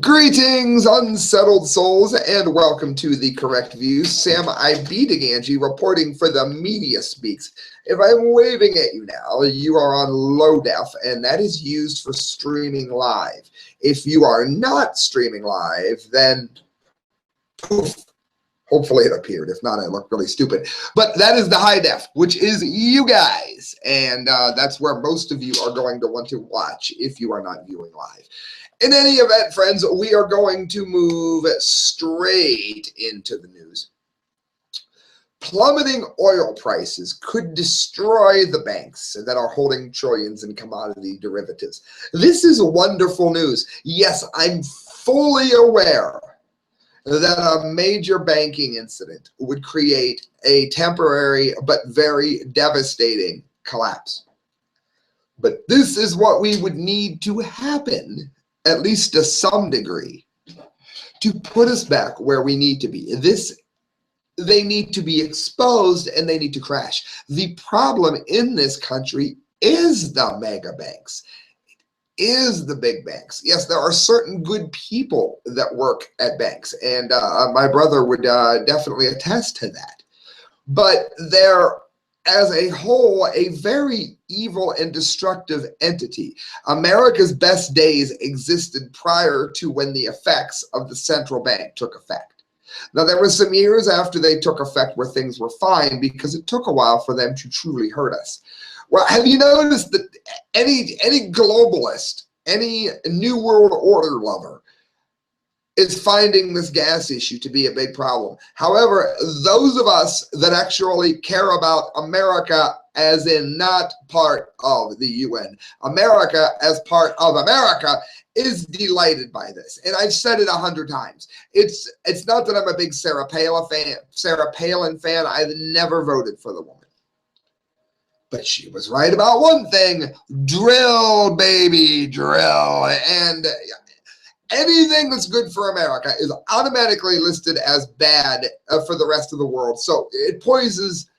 Greetings, unsettled souls, and welcome to The Correct Views. Sam I.B. Gangi reporting for the Media Speaks. If I'm waving at you now, you are on low def, and that is used for streaming live. If you are not streaming live, then poof, hopefully it appeared. If not, I look really stupid. But that is the high def, which is you guys, and that's where most of you are going to want to watch if you are not viewing live. In any event, friends, we are going to move straight into the news. Plummeting oil prices could destroy the banks that are holding trillions in commodity derivatives. This is wonderful news. Yes, I'm fully aware that a major banking incident would create a temporary but very devastating collapse. But this is what we would need to happen, at least to some degree, to put us back where we need to be. They need to be exposed and they need to crash. The problem in this country is the mega banks, is the big banks. Yes, there are certain good people that work at banks, and my brother would definitely attest to that. But they're, as a whole, a very evil and destructive entity. America's best days existed prior to when the effects of the central bank took effect. Now, there were some years after they took effect where things were fine because it took a while for them to truly hurt us. Well, have you noticed that any globalist, any New World Order lover is finding this gas issue to be a big problem? However, those of us that actually care about America as in not part of the UN, America as part of America, is delighted by this. And I've said it 100 times. It's not that I'm a big Sarah Palin fan. I've never voted for the woman. But she was right about one thing: drill, baby, drill. And anything that's good for America is automatically listed as bad for the rest of the world. So it poisons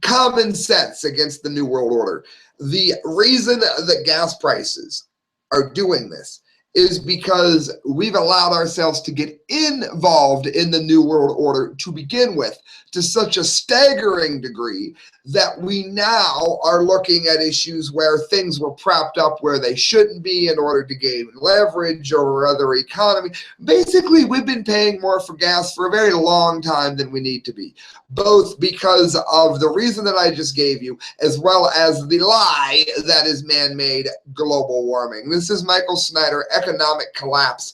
common sense against the New World Order. The reason that gas prices are doing this is because we've allowed ourselves to get involved in the New World Order to begin with, to such a staggering degree that we now are looking at issues where things were propped up where they shouldn't be in order to gain leverage over other economy. Basically, we've been paying more for gas for a very long time than we need to be, both because of the reason that I just gave you, as well as the lie that is man-made global warming. This is Michael Snyder, Economic Collapse.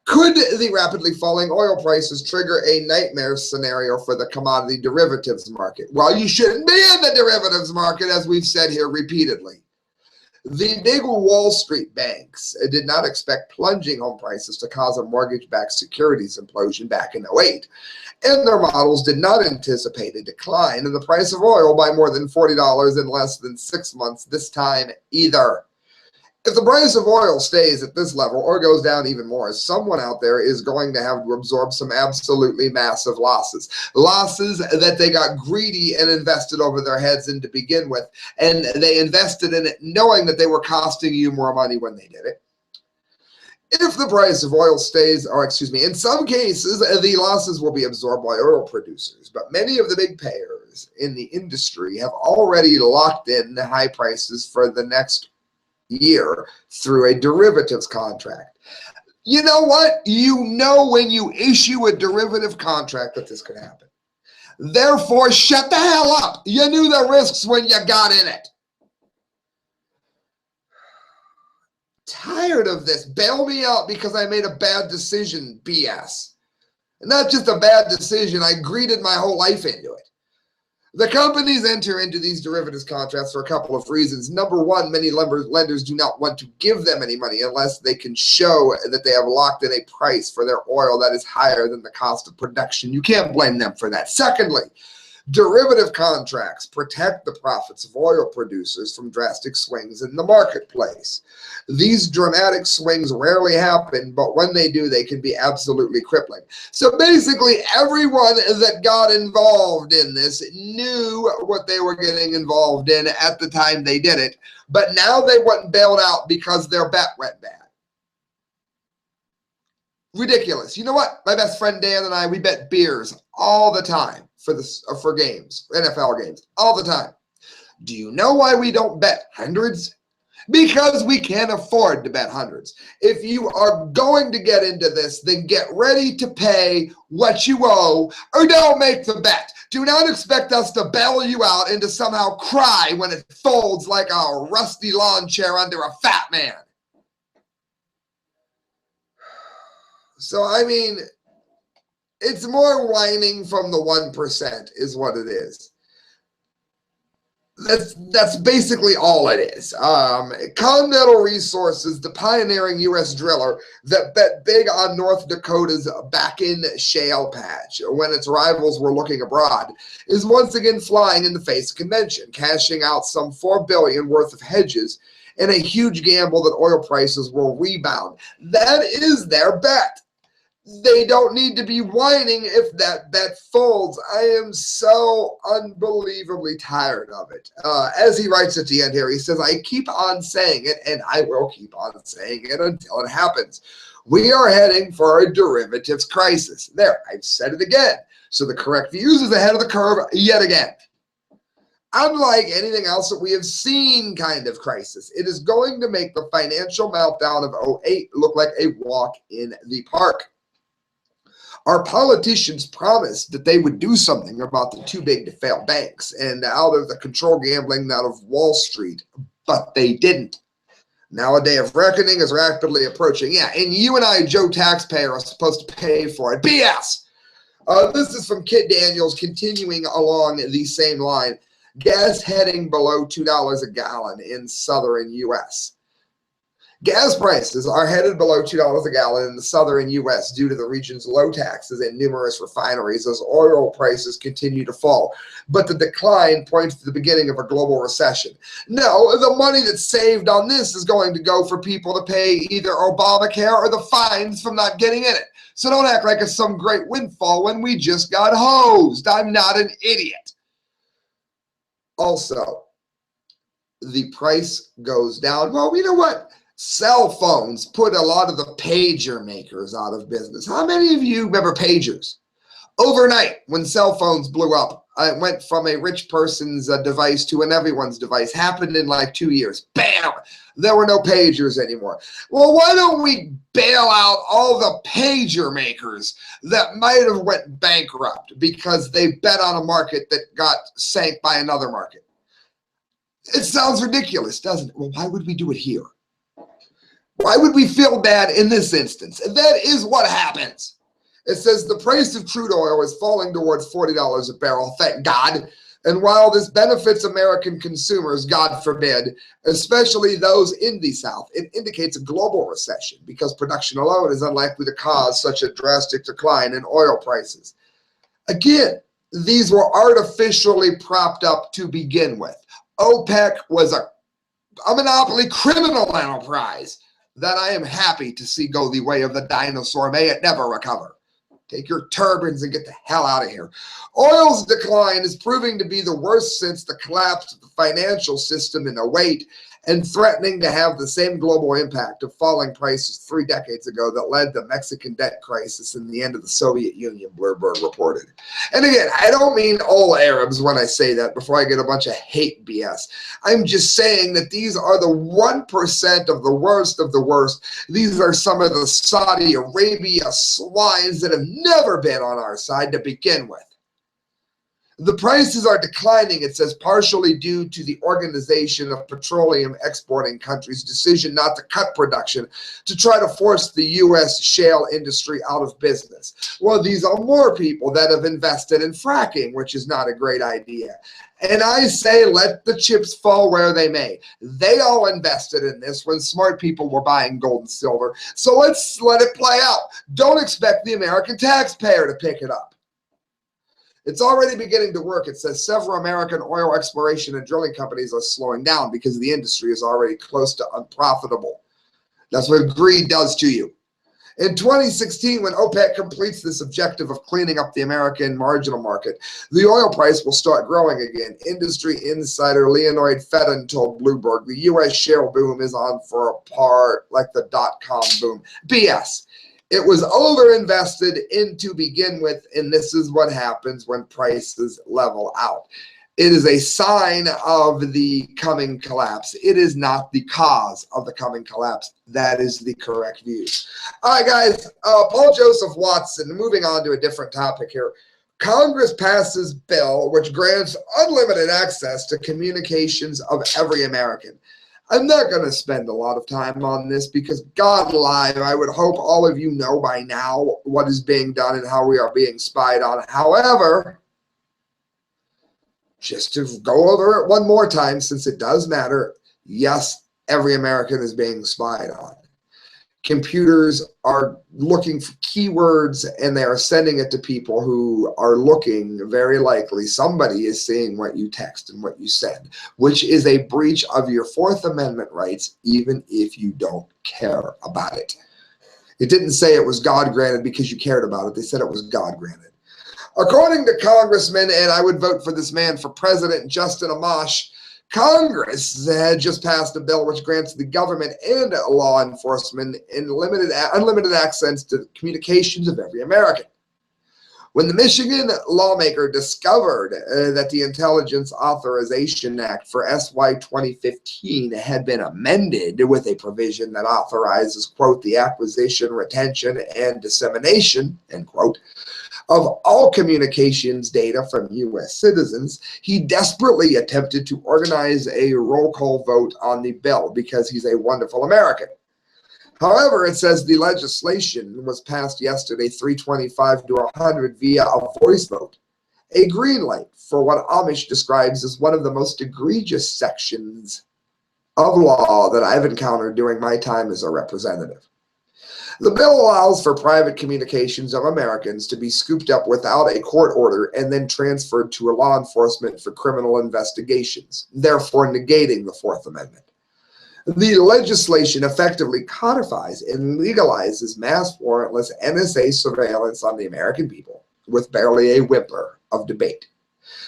Could the rapidly falling oil prices trigger a nightmare scenario for the commodity derivatives market? Well, you shouldn't be in the derivatives market, as we've said here repeatedly. The big Wall Street banks did not expect plunging home prices to cause a mortgage-backed securities implosion back in 2008. And their models did not anticipate a decline in the price of oil by more than $40 in less than 6 months this time either. If the price of oil stays at this level or goes down even more, someone out there is going to have to absorb some absolutely massive losses. Losses that they got greedy and invested over their heads in to begin with. And they invested in it knowing that they were costing you more money when they did it. If the price of oil stays, or excuse me, in some cases, the losses will be absorbed by oil producers. But many of the big payers in the industry have already locked in the high prices for the next year through a derivatives contract. You know what? You know when you issue a derivative contract that this could happen. Therefore, shut the hell up. You knew the risks when you got in it. Tired of this. Bail me out because I made a bad decision, BS. Not just a bad decision, I greeted my whole life into it. The companies enter into these derivatives contracts for a couple of reasons. Number one, many lenders do not want to give them any money unless they can show that they have locked in a price for their oil that is higher than the cost of production. You can't blame them for that. Secondly, derivative contracts protect the profits of oil producers from drastic swings in the marketplace. These dramatic swings rarely happen, but when they do, they can be absolutely crippling. So basically, everyone that got involved in this knew what they were getting involved in at the time they did it, but now they weren't bailed out because their bet went bad. Ridiculous. You know what? My best friend Dan and I, we bet beers all the time for games, NFL games, all the time. Do you know why we don't bet hundreds? Because we can't afford to bet hundreds. If you are going to get into this, then get ready to pay what you owe or don't make the bet. Do not expect us to bail you out and to somehow cry when it folds like a rusty lawn chair under a fat man. So, I mean, it's more whining from the 1% is what it is. That's basically all it is. Continental Resources, the pioneering U.S. driller that bet big on North Dakota's back-in shale patch when its rivals were looking abroad, is once again flying in the face of convention, cashing out some $4 billion worth of hedges in a huge gamble that oil prices will rebound. That is their bet. They don't need to be whining if that bet folds. I am so unbelievably tired of it. As he writes at the end here, he says, I keep on saying it, and I will keep on saying it until it happens. We are heading for a derivatives crisis. There, I've said it again. So the correct views is ahead of the curve yet again. Unlike anything else that we have seen kind of crisis, it is going to make the financial meltdown of 08 look like a walk in the park. Our politicians promised that they would do something about the too big to fail banks and out of the control gambling out of Wall Street, but they didn't. Now a day of reckoning is rapidly approaching. Yeah, and you and I, Joe taxpayer, are supposed to pay for it. BS! This is from Kit Daniels, continuing along the same line. Gas heading below $2 a gallon in southern U.S. Gas prices are headed below $2 a gallon in the southern U.S. due to the region's low taxes and numerous refineries as oil prices continue to fall. But the decline points to the beginning of a global recession. No, the money that's saved on this is going to go for people to pay either Obamacare or the fines from not getting in it. So don't act like it's some great windfall when we just got hosed. I'm not an idiot. Also, the price goes down. Well, you know what? Cell phones put a lot of the pager makers out of business. How many of you remember pagers? Overnight, when cell phones blew up, it went from a rich person's device to an everyone's device. Happened in like 2 years. Bam! There were no pagers anymore. Well, why don't we bail out all the pager makers that might have went bankrupt because they bet on a market that got sank by another market? It sounds ridiculous, doesn't it? Well, why would we do it here? Why would we feel bad in this instance? That is what happens. It says the price of crude oil is falling towards $40 a barrel, thank God. And while this benefits American consumers, God forbid, especially those in the South, it indicates a global recession because production alone is unlikely to cause such a drastic decline in oil prices. Again, these were artificially propped up to begin with. OPEC was a monopoly criminal enterprise that I am happy to see go the way of the dinosaur. May it never recover. Take your turbines and get the hell out of here. Oil's decline is proving to be the worst since the collapse of the financial system in 08 and threatening to have the same global impact of falling prices 3 decades ago that led to the Mexican debt crisis and the end of the Soviet Union, Bloomberg reported. And again, I don't mean all Arabs when I say that before I get a bunch of hate BS. I'm just saying that these are the 1% of the worst of the worst. These are some of the Saudi Arabia swines that have never been on our side to begin with. The prices are declining, it says, partially due to the Organization of Petroleum Exporting Countries' decision not to cut production to try to force the U.S. shale industry out of business. Well, these are more people that have invested in fracking, which is not a great idea. And I say let the chips fall where they may. They all invested in this when smart people were buying gold and silver. So let's let it play out. Don't expect the American taxpayer to pick it up. It's already beginning to work. It says several American oil exploration and drilling companies are slowing down because the industry is already close to unprofitable. That's what greed does to you. In 2016, when OPEC completes this objective of cleaning up the American marginal market, the oil price will start growing again. Industry insider Leonid Fedden told Bloomberg the U.S. shale boom is on for a par like the dot-com boom. BS. It was overinvested in to begin with, and this is what happens when prices level out. It is a sign of the coming collapse. It is not the cause of the coming collapse. That is the correct view. All right, guys, Paul Joseph Watson, moving on to a different topic here. Congress passes bill which grants unlimited access to communications of every American. I'm not going to spend a lot of time on this because, God alive, I would hope all of you know by now what is being done and how we are being spied on. However, just to go over it one more time, since it does matter, yes, every American is being spied on. Computers are looking for keywords and they are sending it to people who are looking, very likely somebody is seeing what you text and what you send, which is a breach of your Fourth Amendment rights, even if you don't care about it. It didn't say it was God granted because you cared about it. They said it was God granted. According to Congressman, and I would vote for this man for president, Justin Amash, Congress had just passed a bill which grants the government and law enforcement unlimited access to the communications of every American. When the Michigan lawmaker discovered that the Intelligence Authorization Act for SY 2015 had been amended with a provision that authorizes, quote, the acquisition, retention, and dissemination, end quote, of all communications data from U.S. citizens, he desperately attempted to organize a roll call vote on the bill because he's a wonderful American. However, it says the legislation was passed yesterday 325 to 100 via a voice vote, a green light for what Amish describes as one of the most egregious sections of law that I've encountered during my time as a representative. The bill allows for private communications of Americans to be scooped up without a court order and then transferred to a law enforcement for criminal investigations, therefore negating the Fourth Amendment. The legislation effectively codifies and legalizes mass warrantless NSA surveillance on the American people with barely a whimper of debate.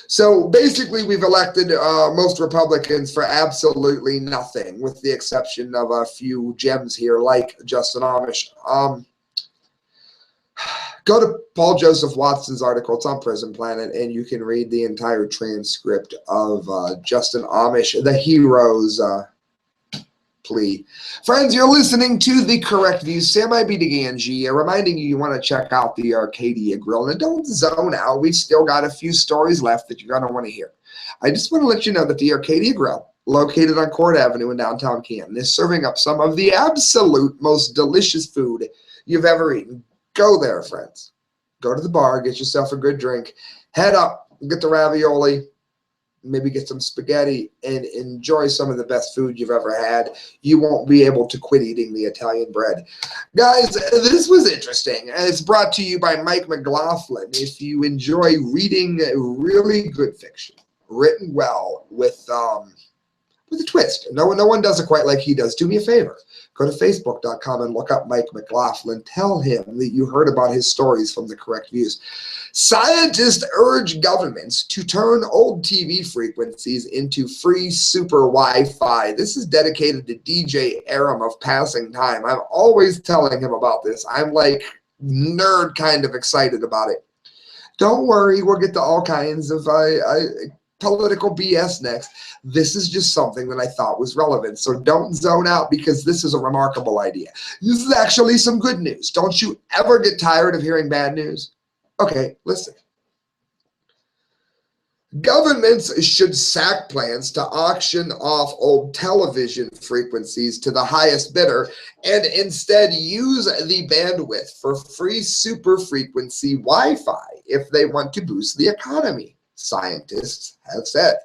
So basically, we've elected most Republicans for absolutely nothing, with the exception of a few gems here, like Justin Amish. Go to Paul Joseph Watson's article. It's on Prison Planet, and you can read the entire transcript of Justin Amish, the hero's plea. Friends, you're listening to The Correct View. Sam I.B. Gangi, reminding you want to check out the Arcadia Grill. And don't zone out. We've still got a few stories left that you're going to want to hear. I just want to let you know that the Arcadia Grill, located on Court Avenue in downtown Canton, is serving up some of the absolute most delicious food you've ever eaten. Go there, friends. Go to the bar, get yourself a good drink, head up, get the ravioli, maybe get some spaghetti, and enjoy some of the best food you've ever had. You won't be able to quit eating the Italian bread. Guys, this was interesting. It's brought to you by Mike McLaughlin. If you enjoy reading really good fiction, written well with a twist, no one does it quite like he does, do me a favor. Go to Facebook.com and look up Mike McLaughlin. Tell him that you heard about his stories from The Correct Views. Scientists urge governments to turn old TV frequencies into free super Wi-Fi. This is dedicated to DJ Arum of Passing Time. I'm always telling him about this. I'm like nerd kind of excited about it. Don't worry, we'll get to all kinds of political BS next. This is just something that I thought was relevant. So don't zone out, because this is a remarkable idea. This is actually some good news. Don't you ever get tired of hearing bad news? Okay, listen. Governments should sack plans to auction off old television frequencies to the highest bidder and instead use the bandwidth for free super frequency Wi-Fi if they want to boost the economy, scientists have said.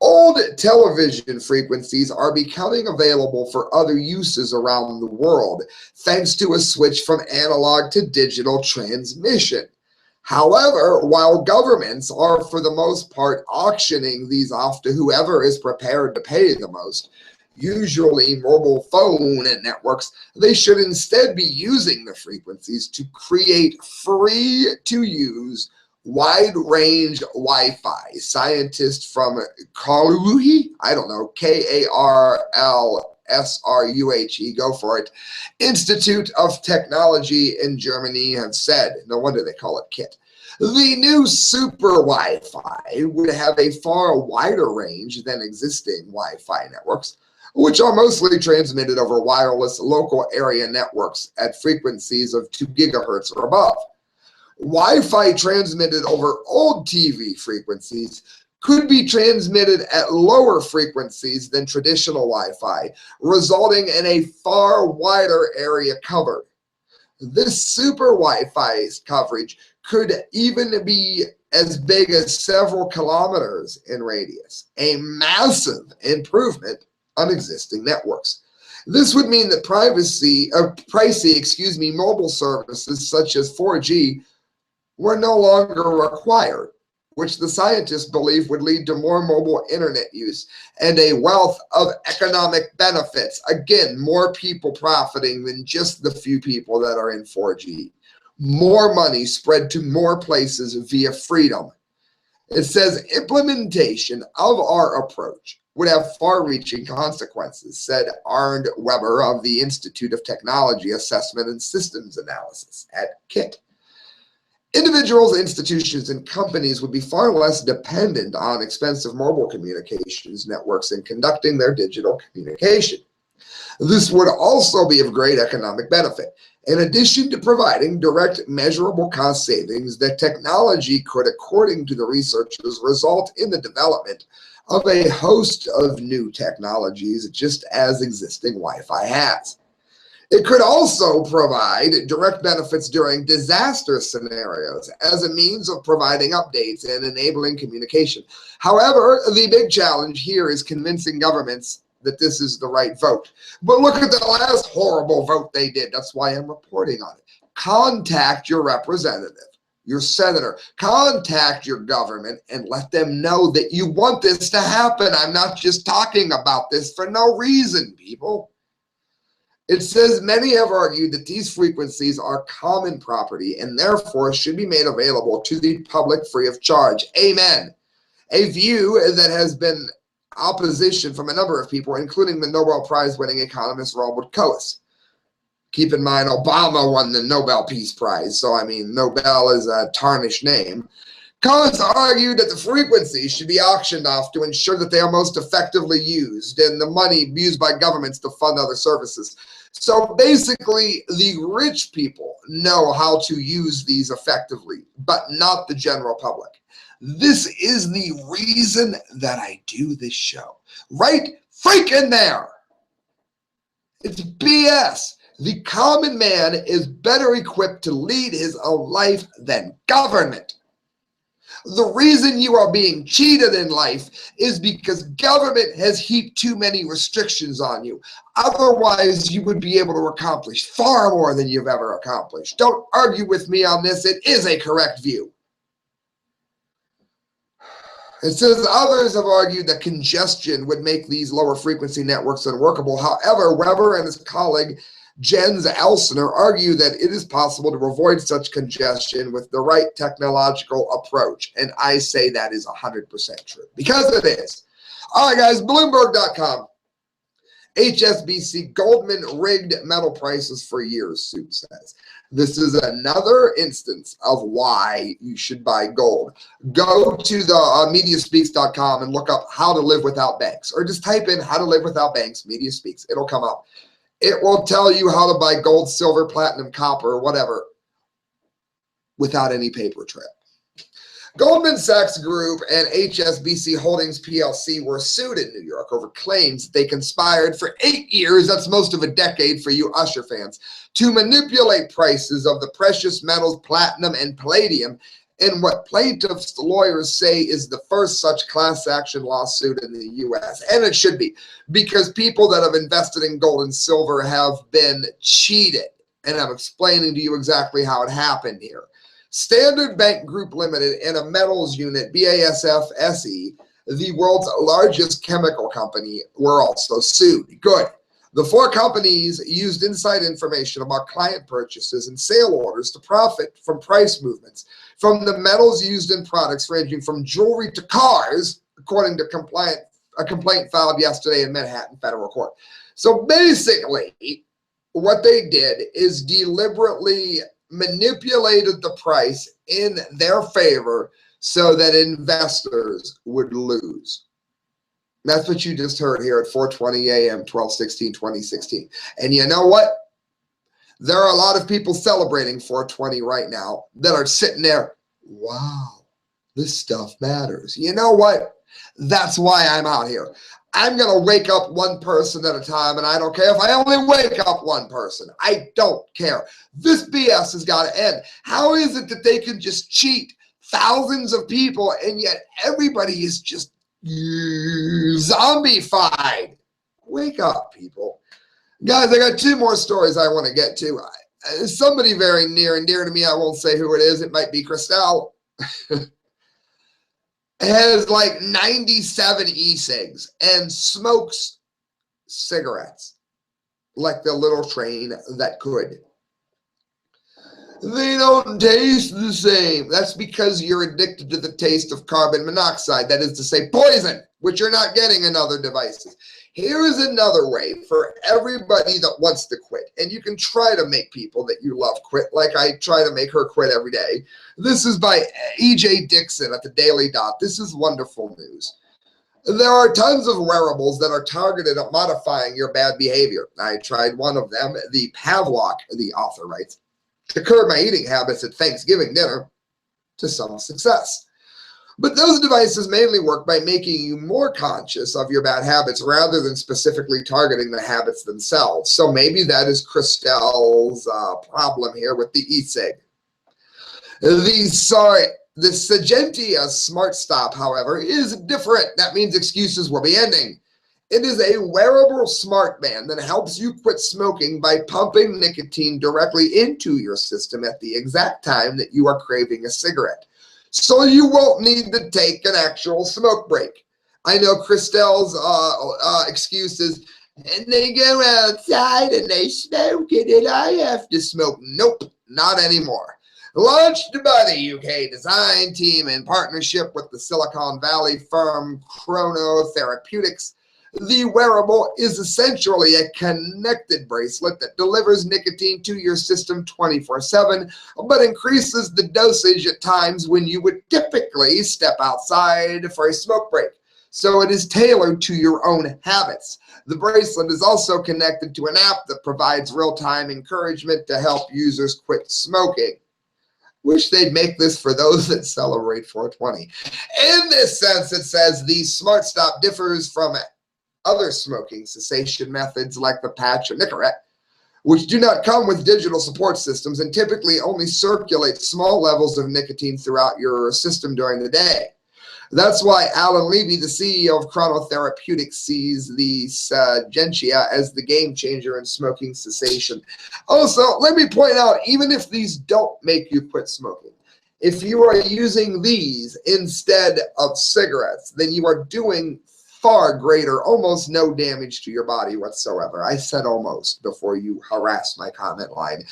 Old television frequencies are becoming available for other uses around the world, thanks to a switch from analog to digital transmission. However, while governments are for the most part auctioning these off to whoever is prepared to pay the most, usually mobile phone networks, they should instead be using the frequencies to create free-to-use wide-range Wi-Fi. Scientists from Karlsruhe, I don't know, Karlsruhe, SRUHE, go for it, Institute of Technology in Germany have said, no wonder they call it KIT, the new super Wi-Fi would have a far wider range than existing Wi-Fi networks, which are mostly transmitted over wireless local area networks at frequencies of 2 gigahertz or above. Wi-Fi transmitted over old TV frequencies could be transmitted at lower frequencies than traditional Wi-Fi, resulting in a far wider area covered. This super Wi-Fi's coverage could even be as big as several kilometers in radius, a massive improvement on existing networks. This would mean that pricey mobile services such as 4G were no longer required, which the scientists believe would lead to more mobile internet use and a wealth of economic benefits. Again, more people profiting than just the few people that are in 4G. More money spread to more places via freedom. It says implementation of our approach would have far-reaching consequences, said Arnd Weber of the Institute of Technology Assessment and Systems Analysis at KIT. Individuals, institutions, and companies would be far less dependent on expensive mobile communications networks in conducting their digital communication. This would also be of great economic benefit. In addition to providing direct measurable cost savings, the technology could, according to the researchers, result in the development of a host of new technologies, just as existing Wi-Fi has. It could also provide direct benefits during disaster scenarios as a means of providing updates and enabling communication. However, the big challenge here is convincing governments that this is the right vote. But look at the last horrible vote they did. That's why I'm reporting on it. Contact your representative, your senator, contact your government and let them know that you want this to happen. I'm not just talking about this for no reason, people. It says many have argued that these frequencies are common property and therefore should be made available to the public free of charge. Amen. A view that has been opposition from a number of people, including the Nobel Prize winning economist Robert Coase. Keep in mind, Obama won the Nobel Peace Prize, so I mean, Nobel is a tarnished name. Coase argued that the frequencies should be auctioned off to ensure that they are most effectively used and the money used by governments to fund other services. So basically, the rich people know how to use these effectively, but not the general public. This is the reason that I do this show. Right freaking there. It's BS. The common man is better equipped to lead his own life than government. The reason you are being cheated in life is because government has heaped too many restrictions on you. Otherwise, you would be able to accomplish far more than you've ever accomplished. Don't argue with me on this. It is a correct view. It says others have argued that congestion would make these lower frequency networks unworkable. However, Weber and his colleague Jens Elsner argue that it is possible to avoid such congestion with the right technological approach. And I say that is 100% true, because it is. All right, guys, Bloomberg.com. HSBC Goldman rigged metal prices for years, suit says. This is another instance of why you should buy gold. Go to the mediaspeaks.com and look up how to live without banks, or just type in how to live without banks, Media Speaks. It'll come up. It will tell you how to buy gold, silver, platinum, copper, whatever, without any paper trail. Goldman Sachs Group and HSBC Holdings PLC were sued in New York over claims that they conspired for 8 years, that's most of a decade for you Usher fans, to manipulate prices of the precious metals platinum and palladium in what plaintiffs' lawyers say is the first such class action lawsuit in the U.S. And it should be, because people that have invested in gold and silver have been cheated. And I'm explaining to you exactly how it happened here. Standard Bank Group Limited and a metals unit, BASF SE, the world's largest chemical company, were also sued. Good. The four companies used inside information about client purchases and sale orders to profit from price movements from the metals used in products ranging from jewelry to cars, according to a complaint filed yesterday in Manhattan federal court. So basically, what they did is deliberately manipulated the price in their favor so that investors would lose. That's what you just heard here at 4:20 a.m., 12/16/2016. And you know what? There are a lot of people celebrating 420 right now that are sitting there, wow, this stuff matters. You know what? That's why I'm out here. I'm going to wake up one person at a time, and I don't care if I only wake up one person. I don't care. This BS has got to end. How is it that they can just cheat thousands of people, and yet everybody is just zombified? Wake up, people. Guys, I got two more stories I want to get to. Somebody very near and dear to me, I won't say who it is. It might be Christelle. Has like 97 e-cigs and smokes cigarettes like the little train that could. They don't taste the same. That's because you're addicted to the taste of carbon monoxide. That is to say, poison, which you're not getting in other devices. Here is another way for everybody that wants to quit. And you can try to make people that you love quit, like I try to make her quit every day. This is by E.J. Dixon at the Daily Dot. This is wonderful news. There are tons of wearables that are targeted at modifying your bad behavior. I tried one of them, the Pavlok, the author writes, to curb my eating habits at Thanksgiving dinner to some success. But those devices mainly work by making you more conscious of your bad habits rather than specifically targeting the habits themselves. So maybe that is Christelle's problem here with the e-cig. The Sagentia Smart Stop, however, is different. That means excuses will be ending. It is a wearable smart band that helps you quit smoking by pumping nicotine directly into your system at the exact time that you are craving a cigarette. So you won't need to take an actual smoke break. I know Christelle's excuse is, and they go outside and they smoke it and I have to smoke. Nope, not anymore. Launched by the UK design team in partnership with the Silicon Valley firm Chrono Therapeutics, the wearable is essentially a connected bracelet that delivers nicotine to your system 24/7, but increases the dosage at times when you would typically step outside for a smoke break. So it is tailored to your own habits. The bracelet is also connected to an app that provides real-time encouragement to help users quit smoking. Wish they'd make this for those that celebrate 420. In this sense, it says the Smart Stop differs from other smoking cessation methods like the patch or Nicorette, which do not come with digital support systems and typically only circulate small levels of nicotine throughout your system during the day. That's why Alan Levy, the CEO of Chrono Therapeutics, sees the Sagentia as the game changer in smoking cessation. Also, let me point out, even if these don't make you quit smoking, if you are using these instead of cigarettes, then you are doing far greater, almost no damage to your body whatsoever. I said almost before you harass my comment line.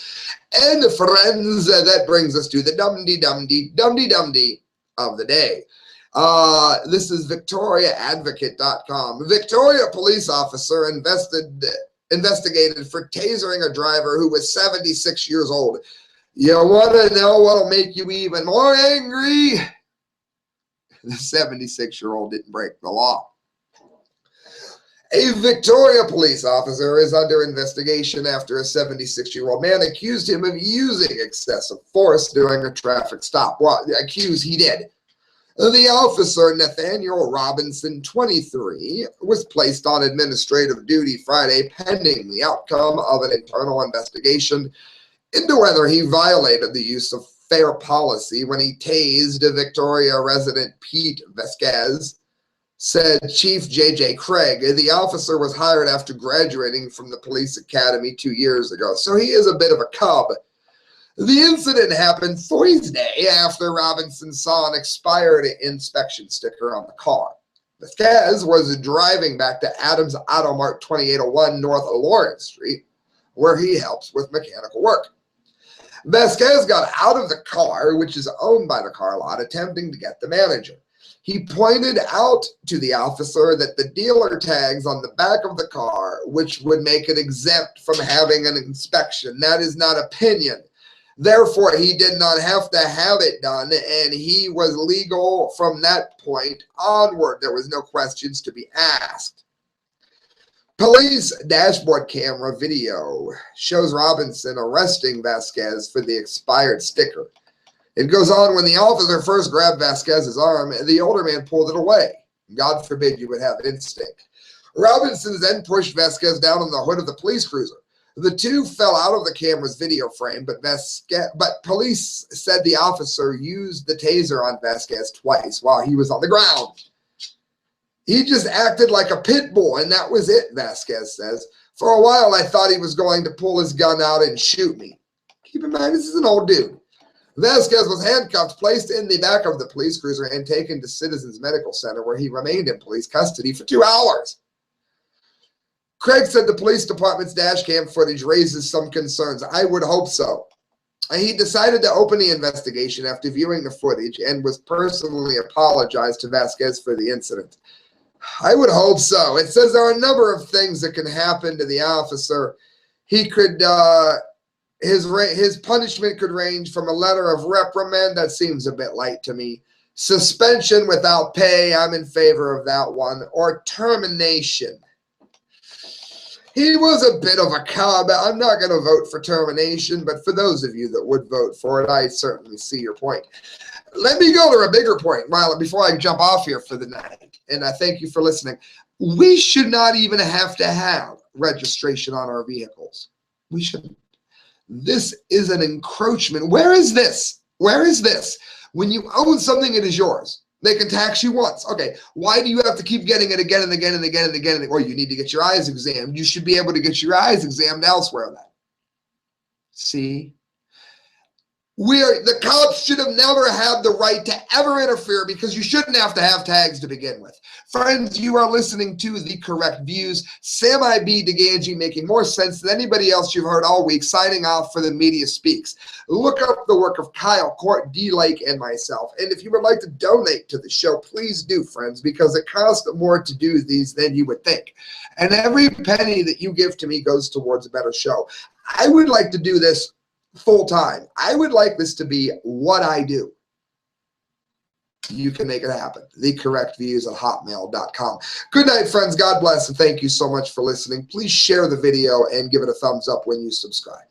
And friends, that brings us to the dumbdee of the day. This is VictoriaAdvocate.com. Victoria police officer investigated for tasering a driver who was 76 years old. You want to know what'll make you even more angry? The 76-year-old didn't break the law. A Victoria police officer is under investigation after a 76-year-old man accused him of using excessive force during a traffic stop. Well, accused he did. The officer, Nathaniel Robinson, 23, was placed on administrative duty Friday pending the outcome of an internal investigation into whether he violated the use of fair policy when he tased a Victoria resident Pete Vasquez, said Chief J.J. Craig. The officer was hired after graduating from the police academy 2 years ago, so he is a bit of a cub. The incident happened Thursday after Robinson saw an expired inspection sticker on the car. Vasquez was driving back to Adams Auto Mart 2801 North Lawrence Street, where he helps with mechanical work. Vasquez got out of the car, which is owned by the car lot, attempting to get the manager. He pointed out to the officer that the dealer tags on the back of the car, which would make it exempt from having an inspection. That is not opinion. Therefore, he did not have to have it done, and he was legal from that point onward. There was no questions to be asked. Police dashboard camera video shows Robinson arresting Vasquez for the expired sticker. It goes on, when the officer first grabbed Vasquez's arm, the older man pulled it away. God forbid you would have instinct. Robinson then pushed Vasquez down on the hood of the police cruiser. The two fell out of the camera's video frame, but police said the officer used the taser on Vasquez twice while he was on the ground. He just acted like a pit bull, and that was it, Vasquez says. For a while, I thought he was going to pull his gun out and shoot me. Keep in mind, this is an old dude. Vasquez was handcuffed, placed in the back of the police cruiser, and taken to Citizens Medical Center, where he remained in police custody for 2 hours. Craig said the police department's dash cam footage raises some concerns. I would hope so. He decided to open the investigation after viewing the footage and was personally apologized to Vasquez for the incident. I would hope so. It says there are a number of things that can happen to the officer. He could... His punishment could range from a letter of reprimand, that seems a bit light to me, suspension without pay, I'm in favor of that one, or termination. He was a bit of a cob. I'm not going to vote for termination, but for those of you that would vote for it, I certainly see your point. Let me go to a bigger point, Rylan, before I jump off here for the night, and I thank you for listening. We should not even have to have registration on our vehicles. We shouldn't. This is an encroachment. Where is this? Where is this? When you own something, it is yours. They can tax you once. Okay, why do you have to keep getting it again and again and again and again? Or you need to get your eyes examined. You should be able to get your eyes examined elsewhere then. See? The cops should have never had the right to ever interfere, because you shouldn't have to have tags to begin with. Friends, you are listening to The Correct Views. Sam I.B. Gangi, making more sense than anybody else you've heard all week, signing off for The Media Speaks. Look up the work of Kyle, Court, D. Lake, and myself. And if you would like to donate to the show, please do, friends, because it costs more to do these than you would think. And every penny that you give to me goes towards a better show. I would like to do this full time. I would like this to be what I do. You can make it happen. thecorrectviews@hotmail.com. Good night, friends. God bless, and thank you so much for listening. Please share the video and give it a thumbs up when you subscribe.